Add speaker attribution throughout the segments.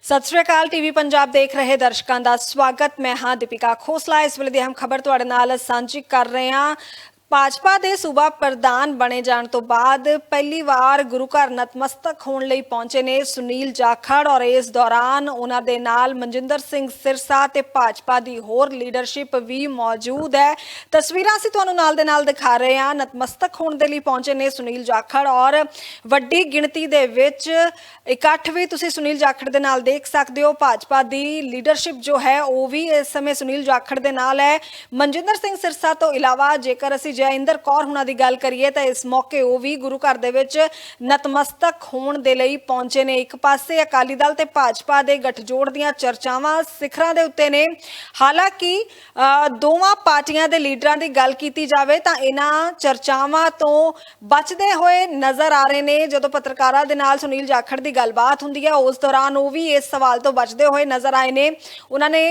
Speaker 1: सत श्री अकाल टीवी पंजाब देख रहे दर्शकों का स्वागत। मैं हाँ दीपिका खोसला। इस वेले दी अहम खबर तुहाडे नाल सांझी कर रहे हैं। भाजपा के सूबा प्रधान बने जाने तो बाद पहली बार गुरु घर नतमस्तक होने लई पहुंचे ने सुनील जाखड़ और इस दौरान उन्हां दे नाल मनजिंदर सिंह सिरसा ते भाजपा की होर लीडरशिप भी मौजूद है। तस्वीरां असीं तुहानूं नाल दे नाल दिखा रहे हैं। नतमस्तक होने दे लई पहुंचे ने सुनील जाखड़ और वड्डी गिणती दे विच इकट्ठ भी तुसीं सुनील जाखड़ दे नाल देख सकदे हो। भाजपा की लीडरशिप जो है वो भी इस समय सुनील जाखड़ दे नाल है। मनजिंदर सिंह सिरसा तो इलावा जेकर असीं जयइंदर कौर हुणां दी गल करिए तो इस मौके वो भी गुरु घर दे विच नतमस्तक होण दे लई पहुंचे ने। एक पासे अकाली दल ते भाजपा दे गठजोड़ दीआं चर्चावां सिखरां दे उत्ते ने। हालांकि दोवां पार्टियां दे लीडरां दी गल कीती जावे तां इन्हां चर्चावां तो बचदे होए नज़र आ रहे ने। जदों पत्रकारां दे नाल सुनील जाखड़ दी गलबात हुंदी है उस दौरान वो भी इस सवाल तो बचदे होए नज़र आए ने। उन्होंने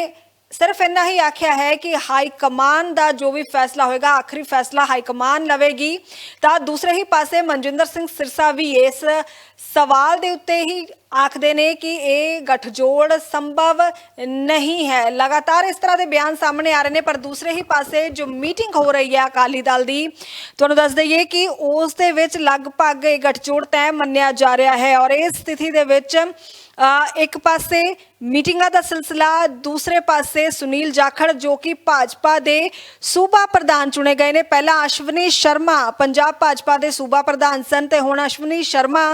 Speaker 1: सिर्फ इन्ना ही आख्या है कि हाईकमान का जो भी फैसला होएगा आखिरी फैसला हाईकमान लवेगी। तो दूसरे ही पासे मनजिंदर सिंह सिरसा भी इस सवाल के उत्ते ही आखते ने कि ये गठजोड़ संभव नहीं है। लगातार इस तरह के बयान सामने आ रहे हैं। पर दूसरे ही पासे जो मीटिंग हो रही है अकाली दल की, तुहानूं दस दईए कि उस दे विच लगभग ये गठजोड़ तय मन्निया जा रहा है। और इस स्थिति दे विच एक पासे मीटिंगां दा सिलसिला, दूसरे पासे सुनील जाखड़ जो कि भाजपा दे सूबा प्रधान चुने गए ने। पहला अश्विनी शर्मा पंजाब भाजपा दे सूबा प्रधान सन ते हुण अश्विनी शर्मा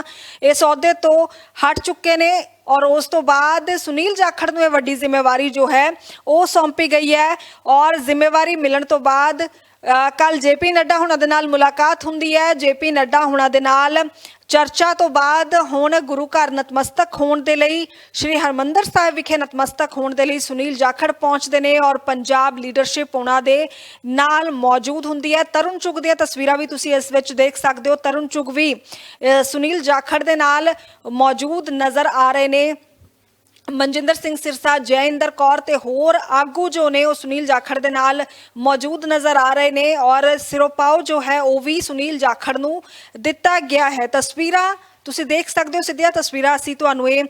Speaker 1: इस अहुदे तो हट चुके ने और उस तो बाद सुनील जाखड़ नूं वड्डी जिम्मेवारी जो है वो सौंपी गई है। और जिम्मेवारी मिलण तो बाद कल जेपी नड्डा हुणां दे नाल मुलाकात हुंदी है। जेपी नड्डा हुणां दे नाल चर्चा तो बाद हुण गुरु घर नतमस्तक होण दे लई श्री हरमंदर साहिब विखे नतमस्तक होण दे लई सुनील जाखड़ पहुंचदे ने और पंजाब लीडरशिप उन्हां दे नाल मौजूद हुंदी है। तरुण चुग दी तस्वीरां भी तुसीं इस विच देख सकदे हो। तरुण चुग भी सुनील जाखड़ दे नाल मौजूद नज़र आ रहे ने। मनजिंदर सिंह सिरसा, जयइंदर कौर ते होर आगू जो ने वो सुनील जाखड़ दे नाल मौजूद नज़र आ रहे ने। और सिरोपाओ जो है वो भी सुनील जाखड़ नूं दिता गया है। तस्वीरां तुसीं देख सकते हो। सीधियां तस्वीरां असीं तुहानूं ये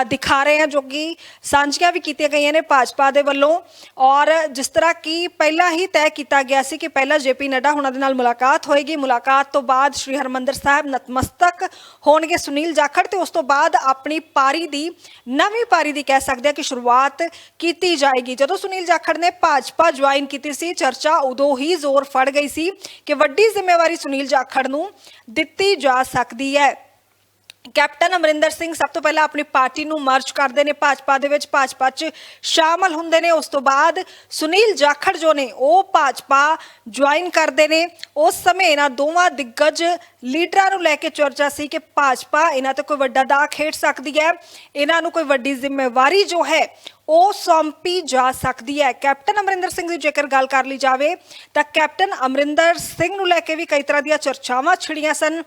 Speaker 1: दिखा रहे हैं जो कि सांझियां भी कीतियां गईयां ने भाजपा दे वल्लों। और जिस तरह की पहला ही तय किया गया सी कि पहला जेपी नड्डा हुणां दे नाल मुलाकात होएगी, मुलाकात तो बाद श्री हरमंदर साहिब नतमस्तक होणगे सुनील जाखड़ ते उस तो बाद अपनी पारी दी नवीं पारी दी कह सकते हैं कि शुरुआत की जाएगी। जदों सुनील जाखड़ ने भाजपा ज्वाइन की सी चर्चा उदों ही जोर फड़ गई सी कि वड्डी जिम्मेवारी सुनील जाखड़ नूं दित्ती जा सकती है। कैप्टन अमरिंदर सिंह सब तो पहला अपनी पार्टी नूं मर्ज करते हैं भाजपा दे विच, भाजपा च शामिल हुंदे ने। उस तो बाद सुनील जाखड़ जो ने वो भाजपा ज्वाइन करते हैं। उस समय इन्हां दोवां दिग्गज लीडरां नूं लैके चर्चा सी कि भाजपा इन्हां ते कोई वड्डा दाਅ खेड सकती है, इन्हां नूं कोई वड्डी जिम्मेवारी जो है वो सौंपी जा सकती है। कैप्टन अमरिंदर सिंह की जेकर गल कर ली जाए तो कैप्टन अमरिंदर सिंह नूं लैके भी कई तरह दी चर्चावां छिड़ियां सन।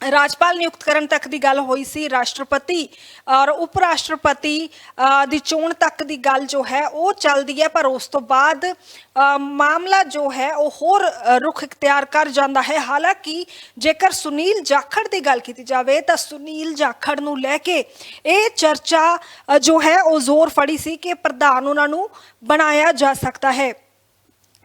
Speaker 1: राजपाल नियुक्त करन तक की गल हुई सी, राष्ट्रपति और उप राष्ट्रपति दी चोण तक की गल जो है वो चलती है। पर उस तो बाद मामला जो है वो होर रुख इख्तियार कर जाता है। हालांकि जेकर सुनील जाखड़ की गल की जाए तो सुनील जाखड़ नूं लैके ये चर्चा जो है वो जोर फड़ी सी कि प्रधान उन्होंने बनाया जा सकता है।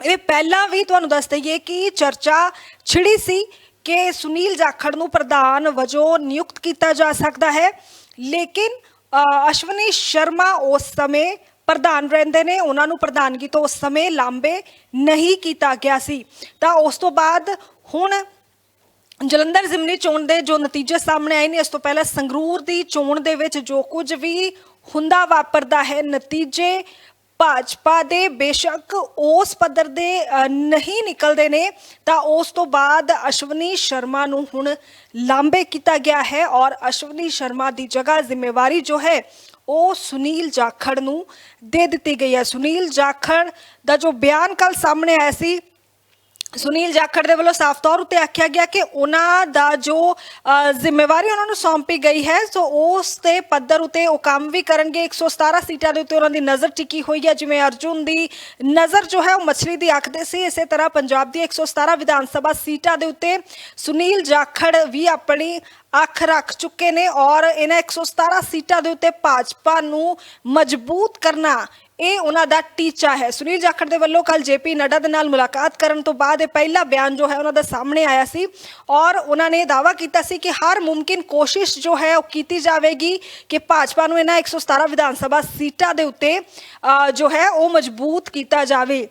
Speaker 1: ये पहला भी तुहानूं दस दईए कि चर्चा छिड़ी सी कि सुनील जाखड़ नूं प्रधान वजों नियुक्त किया जा सकता है, लेकिन अश्विनी शर्मा उस समय प्रधान रहिंदे ने, उन्होंने प्रधानगी तो उस समय लांबे नहीं किया गया सी। तो उस तो बाद हुण जलंधर जिमनी चोण दे जो नतीजे सामने आए ने, इस तो पहले संगरूर दी चोण दे विच जो कुछ भी हुंदा वापरदा है, नतीजे भाजपा दे बेशक उस पद्धर दे नहीं निकलते ने। तो उस तो बाद अश्विनी शर्मा नूं हुण लांबे किया गया है और अश्विनी शर्मा की जगह जिम्मेवारी जो है वो सुनील जाखड़ नूं दे दी गई है। सुनील जाखड़ का जो बयान कल सामने आया सी ਸੁਨੀਲ ਜਾਖੜ ਦੇ ਵੱਲੋਂ ਸਾਫ਼ ਤੌਰ ਉੱਤੇ ਆਖਿਆ ਗਿਆ ਕਿ ਉਹਨਾਂ ਦਾ ਜੋ ਜ਼ਿੰਮੇਵਾਰੀ ਉਹਨਾਂ ਨੂੰ ਸੌਂਪੀ ਗਈ ਹੈ ਸੋ ਉਸ ਦੇ ਪੱਧਰ ਉਤੇ ਉਹ ਕੰਮ ਵੀ ਕਰਨਗੇ। 117 ਸੀਟਾਂ ਦੇ ਉੱਤੇ ਉਹਨਾਂ ਦੀ ਨਜ਼ਰ ਟਿਕੀ ਹੋਈ ਹੈ। ਜਿਵੇਂ ਅਰਜੁਨ ਦੀ ਨਜ਼ਰ ਜੋ ਹੈ ਉਹ ਮਛਲੀ ਦੀ ਅੱਖ ਤੇ ਸੀ, ਇਸੇ ਤਰ੍ਹਾਂ ਪੰਜਾਬ ਦੀ 117 ਵਿਧਾਨ ਸਭਾ ਸੀਟਾਂ ਦੇ ਉੱਤੇ ਸੁਨੀਲ ਜਾਖੜ ਵੀ ਆਪਣੀ ਅੱਖ ਰੱਖ ਚੁੱਕੇ ਨੇ ਔਰ ਇਹਨਾਂ 117 ਸੀਟਾਂ ਦੇ ਉੱਤੇ ਭਾਜਪਾ ਨੂੰ ਮਜ਼ਬੂਤ ਕਰਨਾ ਇਹ ਉਹਨਾਂ ਦਾ ਟੀਚਾ ਹੈ। ਸੁਨੀਲ ਜਾਖੜ ਦੇ ਵੱਲੋਂ ਕੱਲ ਜੇਪੀ ਨੱਡਾ ਦੇ ਨਾਲ ਮੁਲਾਕਾਤ ਕਰਨ ਤੋਂ ਬਾਅਦ ਇਹ ਪਹਿਲਾ ਬਿਆਨ ਜੋ ਹੈ ਉਹਨਾਂ ਦਾ ਸਾਹਮਣੇ ਆਇਆ ਸੀ ਔਰ ਉਹਨਾਂ ਨੇ ਦਾਅਵਾ ਕੀਤਾ ਸੀ ਕਿ ਹਰ ਮੁਮਕਿਨ ਕੋਸ਼ਿਸ਼ ਜੋ ਹੈ ਉਹ ਕੀਤੀ ਜਾਵੇਗੀ ਕਿ ਭਾਜਪਾ ਨੂੰ ਇਹਨਾਂ 117 ਵਿਧਾਨ ਸਭਾ ਸੀਟਾਂ ਦੇ ਉੱਤੇ ਜੋ ਹੈ ਉਹ ਮਜ਼ਬੂਤ ਕੀਤਾ ਜਾਵੇ।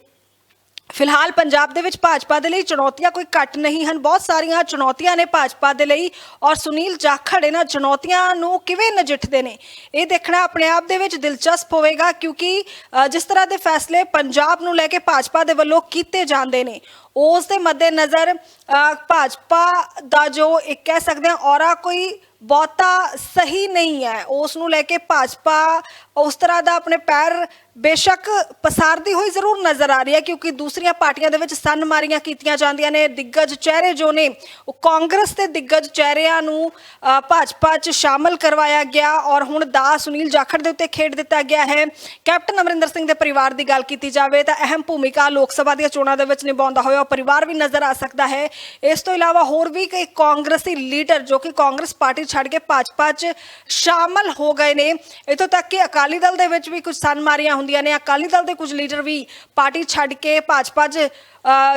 Speaker 1: ਫਿਲਹਾਲ ਪੰਜਾਬ ਦੇ ਵਿੱਚ ਭਾਜਪਾ ਦੇ ਲਈ ਚੁਣੌਤੀਆਂ ਕੋਈ ਘੱਟ ਨਹੀਂ ਹਨ, ਬਹੁਤ ਸਾਰੀਆਂ ਚੁਣੌਤੀਆਂ ਨੇ ਭਾਜਪਾ ਦੇ ਲਈ ਔਰ ਸੁਨੀਲ ਜਾਖੜ ਇਹਨਾਂ ਚੁਣੌਤੀਆਂ ਨੂੰ ਕਿਵੇਂ ਨਜਿੱਠਦੇ ਨੇ ਇਹ ਦੇਖਣਾ ਆਪਣੇ ਆਪ ਦੇ ਵਿੱਚ ਦਿਲਚਸਪ ਹੋਵੇਗਾ ਕਿਉਂਕਿ ਜਿਸ ਤਰ੍ਹਾਂ ਦੇ ਫੈਸਲੇ ਪੰਜਾਬ ਨੂੰ ਲੈ ਕੇ ਭਾਜਪਾ ਦੇ ਵੱਲੋਂ ਕੀਤੇ ਜਾਂਦੇ ਨੇ ਉਸ ਦੇ ਮੱਦੇਨਜ਼ਰ ਭਾਜਪਾ ਦਾ ਜੋ ਇੱਕ ਕਹਿ ਸਕਦੇ ਹਾਂ ਔਰਾ ਕੋਈ ਬਹੁਤਾ ਸਹੀ ਨਹੀਂ ਹੈ। ਉਸ ਨੂੰ ਲੈ ਕੇ ਭਾਜਪਾ ਉਸ ਤਰ੍ਹਾਂ ਦਾ ਆਪਣੇ ਪੈਰ ਬੇਸ਼ੱਕ ਪਸਾਰਦੀ ਹੋਈ ਜ਼ਰੂਰ ਨਜ਼ਰ ਆ ਰਹੀ ਹੈ ਕਿਉਂਕਿ ਦੂਸਰੀਆਂ ਪਾਰਟੀਆਂ ਦੇ ਵਿੱਚ ਸੰਨਮਾਰੀਆਂ ਕੀਤੀਆਂ ਜਾਂਦੀਆਂ ਨੇ। ਦਿੱਗਜ ਚਿਹਰੇ ਜੋ ਨੇ ਉਹ ਕਾਂਗਰਸ ਦੇ ਦਿੱਗਜ ਚਿਹਰਿਆਂ ਨੂੰ ਭਾਜਪਾ 'ਚ ਸ਼ਾਮਲ ਕਰਵਾਇਆ ਗਿਆ ਔਰ ਹੁਣ ਦਾ ਸੁਨੀਲ ਜਾਖੜ ਦੇ ਉੱਤੇ ਖੇਡ ਦਿੱਤਾ ਗਿਆ ਹੈ। ਕੈਪਟਨ ਅਮਰਿੰਦਰ ਸਿੰਘ ਦੇ ਪਰਿਵਾਰ ਦੀ ਗੱਲ ਕੀਤੀ ਜਾਵੇ ਤਾਂ ਅਹਿਮ ਭੂਮਿਕਾ ਲੋਕ ਸਭਾ ਦੀਆਂ ਚੋਣਾਂ ਦੇ ਵਿੱਚ ਨਿਭਾਉਂਦਾ ਹੋਇਆ ਪਰਿਵਾਰ ਵੀ ਨਜ਼ਰ ਆ ਸਕਦਾ ਹੈ। ਇਸ ਤੋਂ ਇਲਾਵਾ ਹੋਰ ਵੀ ਕਈ ਕਾਂਗਰਸੀ ਲੀਡਰ ਜੋ ਕਿ ਕਾਂਗਰਸ ਪਾਰਟੀ ਛੱਡ ਕੇ ਭਾਜਪਾ 'ਚ ਸ਼ਾਮਲ ਹੋ ਗਏ ਨੇ। ਇੱਥੋਂ ਤੱਕ ਕਿ ਅਕਾਲੀ ਦਲ ਦੇ ਵਿੱਚ ਵੀ ਕੁਝ ਸੰਨਮਾਰੀਆਂ ਹੁੰਦੀਆਂ ਨੇ, ਅਕਾਲੀ ਦਲ ਦੇ ਕੁਝ ਲੀਡਰ ਵੀ ਪਾਰਟੀ ਛੱਡ ਕੇ ਭਾਜਪਾ 'ਚ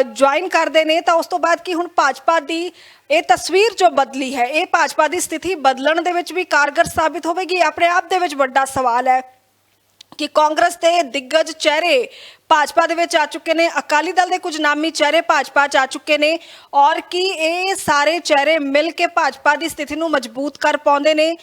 Speaker 1: ਜੁਆਇਨ ਕਰਦੇ ਨੇ। ਤਾਂ ਉਸ ਤੋਂ ਬਾਅਦ ਕਿ ਹੁਣ ਭਾਜਪਾ ਦੀ ਇਹ ਤਸਵੀਰ ਜੋ ਬਦਲੀ ਹੈ ਇਹ ਭਾਜਪਾ ਦੀ ਸਥਿਤੀ ਬਦਲਣ ਦੇ ਵਿੱਚ ਵੀ ਕਾਰਗਰ ਸਾਬਿਤ ਹੋਵੇਗੀ। ਆਪਣੇ ਆਪ ਦੇ ਵਿੱਚ ਵੱਡਾ ਸਵਾਲ ਹੈ ਕਿ ਕਾਂਗਰਸ ਦੇ ਦਿੱਗਜ ਚਿਹਰੇ ਭਾਜਪਾ ਦੇ ਵਿੱਚ ਆ ਚੁੱਕੇ ਨੇ, ਅਕਾਲੀ ਦਲ ਦੇ ਕੁਝ ਨਾਮੀ ਚਿਹਰੇ ਭਾਜਪਾ 'ਚ ਆ ਚੁੱਕੇ ਨੇ ਔਰ ਕੀ ਇਹ ਸਾਰੇ ਚਿਹਰੇ ਮਿਲ ਕੇ ਭਾਜਪਾ ਦੀ ਸਥਿਤੀ ਨੂੰ ਮਜ਼ਬੂਤ ਕਰ ਪਾਉਂਦੇ ਨੇ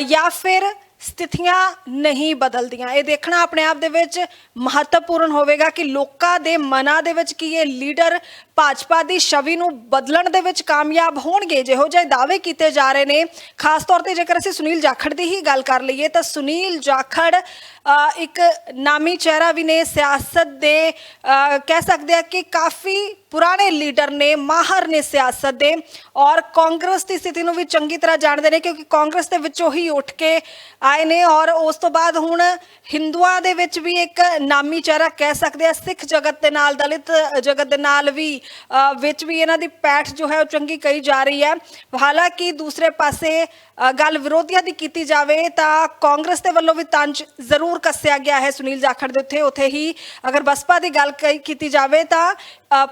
Speaker 1: ਜਾਂ ਫਿਰ ਸਥਿਤੀਆਂ ਨਹੀਂ ਬਦਲਦੀਆਂ ਇਹ ਦੇਖਣਾ ਆਪਣੇ ਆਪ ਦੇ ਵਿੱਚ ਮਹੱਤਵਪੂਰਨ ਹੋਵੇਗਾ ਕਿ ਲੋਕਾਂ ਦੇ ਮਨਾਂ ਦੇ ਵਿੱਚ ਕੀ ਇਹ ਲੀਡਰ ਭਾਜਪਾ ਦੀ ਛਵੀ ਨੂੰ ਬਦਲਣ ਦੇ ਵਿੱਚ ਕਾਮਯਾਬ ਹੋਣਗੇ। ਜਿਹੋ ਜਿਹੇ ਦਾਅਵੇ ਕੀਤੇ ਜਾ ਰਹੇ ਨੇ ਖਾਸ ਤੌਰ ਤੇ ਜੇਕਰ ਅਸੀਂ ਸੁਨੀਲ ਜਾਖੜ ਦੀ ਹੀ ਗੱਲ ਕਰ ਲਈਏ ਤਾਂ ਸੁਨੀਲ ਜਾਖੜ ਇੱਕ ਨਾਮੀ ਚਿਹਰਾ ਵੀ ਨੇ, ਸਿਆਸਤ ਦੇ ਕਹਿ ਸਕਦੇ ਆ ਕਿ ਕਾਫੀ ਪੁਰਾਣੇ ਲੀਡਰ ਨੇ, ਮਾਹਰ ਨੇ ਸਿਆਸਤ ਦੇ ਔਰ ਕਾਂਗਰਸ ਦੀ ਸਥਿਤੀ ਨੂੰ ਵੀ ਚੰਗੀ ਤਰ੍ਹਾਂ ਜਾਣਦੇ ਨੇ ਕਿਉਂਕਿ ਕਾਂਗਰਸ ਦੇ ਵਿੱਚੋਂ ਹੀ ਉੱਠ ਕੇ ਆਏ ਨੇ ਔਰ ਉਸ ਤੋਂ ਬਾਅਦ ਹੁਣ ਹਿੰਦੂਆਂ ਦੇ ਵਿੱਚ ਵੀ ਇੱਕ ਨਾਮੀ ਚਿਹਰਾ ਕਹਿ ਸਕਦੇ ਆ, ਸਿੱਖ ਜਗਤ ਦੇ ਨਾਲ, ਦਲਿਤ ਜਗਤ ਦੇ ਨਾਲ ਵੀ ਵਿੱਚ ਵੀ ਇਹਨਾਂ ਦੀ ਪੈਠ ਜੋ ਹੈ ਉਹ ਚੰਗੀ ਕਹੀ ਜਾ ਰਹੀ ਹੈ। ਹਾਲਾਂਕਿ ਦੂਸਰੇ ਪਾਸੇ ਗੱਲ ਵਿਰੋਧੀਆਂ ਦੀ ਕੀਤੀ ਜਾਵੇ ਤਾਂ ਕਾਂਗਰਸ ਦੇ ਵੱਲੋਂ ਵੀ ਤੰਜ ਜ਼ਰੂਰ ਕੱਸਿਆ ਗਿਆ ਹੈ ਸੁਨੀਲ ਜਾਖੜ ਦੇ ਉੱਥੇ ਹੀ। ਅਗਰ ਬਸਪਾ ਦੀ ਗੱਲ ਕੀਤੀ ਜਾਵੇ ਤਾਂ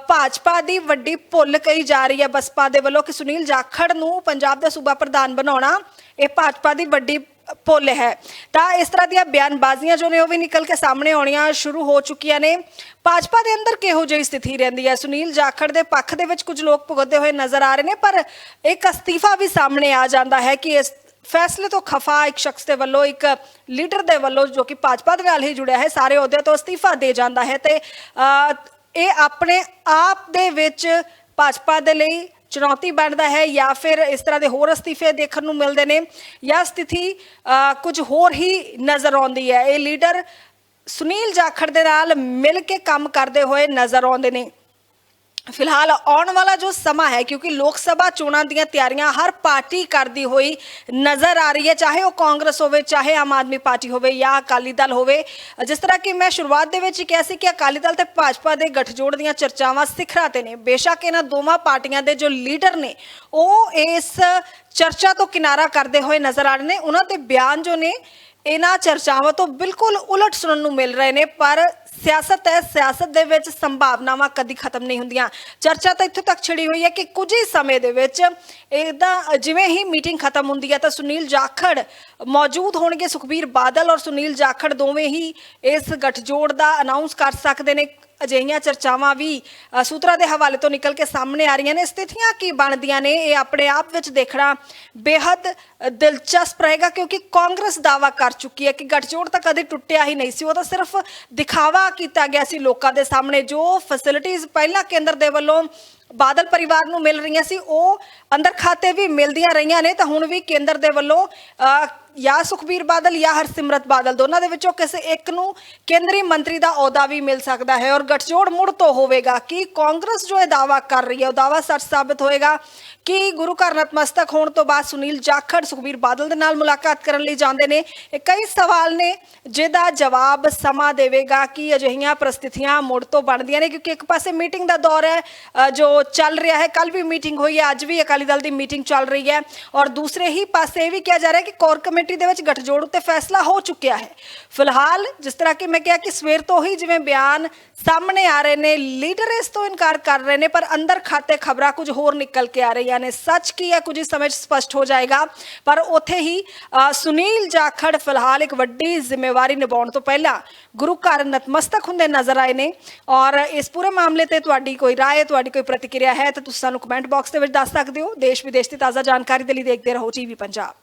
Speaker 1: ਭਾਜਪਾ ਦੀ ਵੱਡੀ ਭੁੱਲ ਕਹੀ ਜਾ ਰਹੀ ਹੈ ਬਸਪਾ ਦੇ ਵੱਲੋਂ ਕਿ ਸੁਨੀਲ ਜਾਖੜ ਨੂੰ ਪੰਜਾਬ ਦਾ ਸੂਬਾ ਪ੍ਰਧਾਨ ਬਣਾਉਣਾ ਇਹ ਭਾਜਪਾ ਦੀ ਵੱਡੀ ਭੁੱਲ ਹੈ। ਤਾਂ ਇਸ ਤਰ੍ਹਾਂ ਦੀਆਂ ਬਿਆਨਬਾਜ਼ੀਆਂ ਜੋ ਨੇ ਉਹ ਵੀ ਨਿਕਲ ਕੇ ਸਾਹਮਣੇ ਆਉਣੀਆਂ ਸ਼ੁਰੂ ਹੋ ਚੁੱਕੀਆਂ ਨੇ। ਭਾਜਪਾ ਦੇ ਅੰਦਰ ਕਿਹੋ ਜਿਹੀ ਸਥਿਤੀ ਰਹਿੰਦੀ ਹੈ? ਸੁਨੀਲ ਜਾਖੜ ਦੇ ਪੱਖ ਦੇ ਵਿੱਚ ਕੁਝ ਲੋਕ ਭੁਗਤਦੇ ਹੋਏ ਨਜ਼ਰ ਆ ਰਹੇ ਨੇ ਪਰ ਇੱਕ ਅਸਤੀਫਾ ਵੀ ਸਾਹਮਣੇ ਆ ਜਾਂਦਾ ਹੈ ਕਿ ਇਸ ਫੈਸਲੇ ਤੋਂ ਖਫਾ ਇੱਕ ਸ਼ਖਸ ਦੇ ਵੱਲੋਂ, ਇੱਕ ਲੀਡਰ ਦੇ ਵੱਲੋਂ ਜੋ ਕਿ ਭਾਜਪਾ ਦੇ ਨਾਲ ਹੀ ਜੁੜਿਆ ਹੈ, ਸਾਰੇ ਅਹੁਦਿਆਂ ਤੋਂ ਅਸਤੀਫਾ ਦੇ ਜਾਂਦਾ ਹੈ ਤੇ ਇਹ ਆਪਣੇ ਆਪ ਦੇ ਵਿੱਚ ਭਾਜਪਾ ਦੇ ਲਈ ਚੁਣੌਤੀ ਬਣਦਾ ਹੈ ਜਾਂ ਫਿਰ ਇਸ ਤਰ੍ਹਾਂ ਦੇ ਹੋਰ ਅਸਤੀਫੇ ਦੇਖਣ ਨੂੰ ਮਿਲਦੇ ਨੇ ਜਾਂ ਸਥਿਤੀ ਕੁਝ ਹੋਰ ਹੀ ਨਜ਼ਰ ਆਉਂਦੀ ਹੈ। ਇਹ ਲੀਡਰ ਸੁਨੀਲ ਜਾਖੜ ਦੇ ਨਾਲ ਮਿਲ ਕੇ ਕੰਮ ਕਰਦੇ ਹੋਏ ਨਜ਼ਰ ਆਉਂਦੇ ਨੇ। ਫਿਲਹਾਲ ਆਉਣ ਵਾਲਾ ਜੋ ਸਮਾਂ ਹੈ ਕਿਉਂਕਿ ਲੋਕ ਸਭਾ ਚੋਣਾਂ ਦੀਆਂ ਤਿਆਰੀਆਂ ਹਰ ਪਾਰਟੀ ਕਰਦੀ ਹੋਈ ਨਜ਼ਰ ਆ ਰਹੀ ਹੈ, ਚਾਹੇ ਉਹ ਕਾਂਗਰਸ ਹੋਵੇ, ਚਾਹੇ ਆਮ ਆਦਮੀ ਪਾਰਟੀ ਹੋਵੇ ਜਾਂ ਅਕਾਲੀ ਦਲ ਹੋਵੇ। ਜਿਸ ਤਰ੍ਹਾਂ ਕਿ ਮੈਂ ਸ਼ੁਰੂਆਤ ਦੇ ਵਿੱਚ ਹੀ ਕਿਹਾ ਸੀ ਕਿ ਅਕਾਲੀ ਦਲ ਤੇ ਭਾਜਪਾ ਦੇ ਗੱਠਜੋੜ ਦੀਆਂ ਚਰਚਾਵਾਂ ਸਿਖਰਾਂ ਤੇ ਨੇ। ਬੇਸ਼ੱਕ ਇਹਨਾਂ ਦੋਵਾਂ ਪਾਰਟੀਆਂ ਦੇ ਜੋ ਲੀਡਰ ਨੇ ਉਹ ਇਸ ਚਰਚਾ ਤੋਂ ਕਿਨਾਰਾ ਕਰਦੇ ਹੋਏ ਨਜ਼ਰ ਆ ਰਹੇ ਨੇ। ਉਹਨਾਂ ਦੇ ਬਿਆਨ ਜੋ ਨੇ ਇਹਨਾਂ ਚਰਚਾਵਾਂ ਤੋਂ ਬਿਲਕੁਲ ਉਲਟ ਸੁਣਨ ਨੂੰ ਮਿਲ ਰਹੇ ਨੇ ਪਰ ਸਿਆਸਤ ਹੈ, ਸਿਆਸਤ ਦੇ ਵਿੱਚ ਸੰਭਾਵਨਾਵਾਂ ਕਦੀ ਖਤਮ ਨਹੀਂ ਹੁੰਦੀਆਂ। ਚਰਚਾ ਤਾਂ ਇੱਥੋਂ ਤੱਕ ਛਿੜੀ ਹੋਈ ਹੈ ਕਿ ਕੁਝ ਹੀ ਸਮੇਂ ਦੇ ਵਿੱਚ ਇਹਦਾ ਜਿਵੇਂ ਹੀ ਮੀਟਿੰਗ ਖਤਮ ਹੁੰਦੀ ਹੈ ਤਾਂ ਸੁਨੀਲ ਜਾਖੜ ਮੌਜੂਦ ਹੋਣਗੇ। ਸੁਖਬੀਰ ਬਾਦਲ ਔਰ ਸੁਨੀਲ ਜਾਖੜ ਦੋਵੇਂ ਹੀ ਇਸ ਗੱਠਜੋੜ ਦਾ ਅਨਾਉਂਸ ਕਰ ਸਕਦੇ ਨੇ। ਅਜਿਹੀਆਂ ਚਰਚਾਵਾਂ ਵੀ ਸੂਤਰਾਂ ਦੇ ਹਵਾਲੇ ਤੋਂ ਨਿਕਲ ਕੇ ਸਾਹਮਣੇ ਆ ਰਹੀਆਂ ਨੇ। ਸਥਿਤੀਆਂ ਕੀ ਬਣਦੀਆਂ ਨੇ ਇਹ ਆਪਣੇ ਆਪ ਵਿੱਚ ਦੇਖਣਾ ਬੇਹੱਦ ਦਿਲਚਸਪ ਰਹੇਗਾ ਕਿਉਂਕਿ ਕਾਂਗਰਸ ਦਾਅਵਾ ਕਰ ਚੁੱਕੀ ਹੈ ਕਿ ਗੱਠਜੋੜ ਤਾਂ ਕਦੇ ਟੁੱਟਿਆ ਹੀ ਨਹੀਂ ਸੀ, ਉਹ ਤਾਂ ਸਿਰਫ ਦਿਖਾਵਾ ਕੀਤਾ ਗਿਆ ਸੀ ਲੋਕਾਂ ਦੇ ਸਾਹਮਣੇ। ਜੋ ਫੈਸਿਲਿਟੀਜ਼ ਪਹਿਲਾਂ ਕੇਂਦਰ ਦੇ ਵੱਲੋਂ ਬਾਦਲ ਪਰਿਵਾਰ ਨੂੰ ਮਿਲ ਰਹੀਆਂ ਸੀ ਉਹ ਅੰਦਰ ਖਾਤੇ ਵੀ ਮਿਲਦੀਆਂ ਰਹੀਆਂ ਨੇ ਤਾਂ ਹੁਣ ਵੀ ਕੇਂਦਰ ਦੇ ਵੱਲੋਂ ਜਾਂ ਸੁਖਬੀਰ ਬਾਦਲ ਜਾਂ ਹਰਸਿਮਰਤ ਬਾਦਲ, ਦੋਨਾਂ ਦੇ ਵਿੱਚੋਂ ਕਿਸੇ ਇੱਕ ਨੂੰ ਕੇਂਦਰੀ ਮੰਤਰੀ ਦਾ ਅਹੁਦਾ ਵੀ ਮਿਲ ਸਕਦਾ ਹੈ ਔਰ ਗਠਜੋੜ ਮੁੜ ਤੋਂ ਹੋਵੇਗਾ। ਕਿ ਕਾਂਗਰਸ ਜੋ ਇਹ ਦਾਅਵਾ ਕਰ ਰਹੀ ਹੈ ਉਹ ਦਾਅਵਾ ਸੱਚ ਸਾਬਤ ਹੋਏਗਾ ਕਿ ਗੁਰੂ ਘਰ ਨਤਮਸਤਕ ਹੋਣ ਤੋਂ ਬਾਅਦ ਸੁਨੀਲ ਜਾਖੜ ਸੁਖਬੀਰ ਬਾਦਲ ਦੇ ਨਾਲ ਮੁਲਾਕਾਤ ਕਰਨ ਲਈ ਜਾਂਦੇ ਨੇ? ਇਹ ਕਈ ਸਵਾਲ ਨੇ ਜਿਹਦਾ ਜਵਾਬ ਸਮਾਂ ਦੇਵੇਗਾ ਕਿ ਅਜਿਹੀਆਂ ਪ੍ਰਸਥਿਤੀਆਂ ਮੁੜ ਤੋਂ ਬਣਦੀਆਂ ਨੇ, ਕਿਉਂਕਿ ਇੱਕ ਪਾਸੇ ਮੀਟਿੰਗ ਦਾ ਦੌਰ ਹੈ ਜੋ ਚੱਲ ਰਿਹਾ ਹੈ। ਕੱਲ ਵੀ ਮੀਟਿੰਗ ਹੋਈ ਹੈ, ਅੱਜ ਵੀ ਅਕਾਲੀ ਦਲ ਦੀ ਮੀਟਿੰਗ ਚੱਲ ਰਹੀ ਹੈ ਔਰ ਦੂਸਰੇ ਹੀ ਪਾਸੇ ਇਹ ਵੀ ਕਿਹਾ ਜਾ ਰਿਹਾ ਹੈ ਕਿ ਕੋਰ ਕਮੇਟੀ ਦੇ ਵਿੱਚ ਗਠਜੋੜ ਉੱਤੇ ਫੈਸਲਾ ਹੋ ਚੁੱਕਿਆ ਹੈ। ਫਿਲਹਾਲ ਜਿਸ ਤਰ੍ਹਾਂ ਕਿ ਮੈਂ ਕਿਹਾ ਕਿ ਸਵੇਰ ਤੋਂ ਹੀ ਜਿਵੇਂ ਬਿਆਨ ਸਾਹਮਣੇ ਆ ਰਹੇ ਨੇ, ਲੀਡਰ ਇਸ ਤੋਂ ਇਨਕਾਰ ਕਰ ਰਹੇ ਨੇ, ਪਰ ਅੰਦਰ ਖਾਤੇ ਖਬਰਾਂ ਕੁਝ ਹੋਰ ਨਿਕਲ ਕੇ ਆ ਰਹੀਆਂ ਨੇ। ਸੱਚ ਕੀ ਹੈ ਕੁਝ ਹੀ ਸਮੇਂ 'ਚ ਸਪਸ਼ਟ ਹੋ ਜਾਏਗਾ। ਪਰ ਉੱਥੇ ਹੀ ਸੁਨੀਲ ਜਾਖੜ ਫਿਲਹਾਲ ਇੱਕ ਵੱਡੀ ਜ਼ਿੰਮੇਵਾਰੀ ਨਿਭਾਉਣ ਤੋਂ ਪਹਿਲਾਂ ਗੁਰੂ ਘਰ ਨਤਮਸਤਕ ਹੁੰਦੇ ਨਜ਼ਰ ਆਏ ਨੇ ਔਰ ਇਸ ਪੂਰੇ ਮਾਮਲੇ ਤੇ ਤੁਹਾਡੀ ਕੋਈ ਰਾਏ, ਤੁਹਾਡੀ ਕੋਈ ਪ੍ਰਤੀਕਿਰਿਆ ਹੈ ਤਾਂ ਤੁਸੀਂ ਸਾਨੂੰ ਕਮੈਂਟ ਬਾਕਸ ਦੇ ਵਿੱਚ ਦੱਸ ਸਕਦੇ ਹੋ। ਦੇਸ਼ ਵਿਦੇਸ਼ ਦੀ ਤਾਜ਼ਾ ਜਾਣਕਾਰੀ ਦੇ ਲਈ ਦੇਖਦੇ ਰਹੋ ਟੀਵੀ ਪੰਜਾਬ।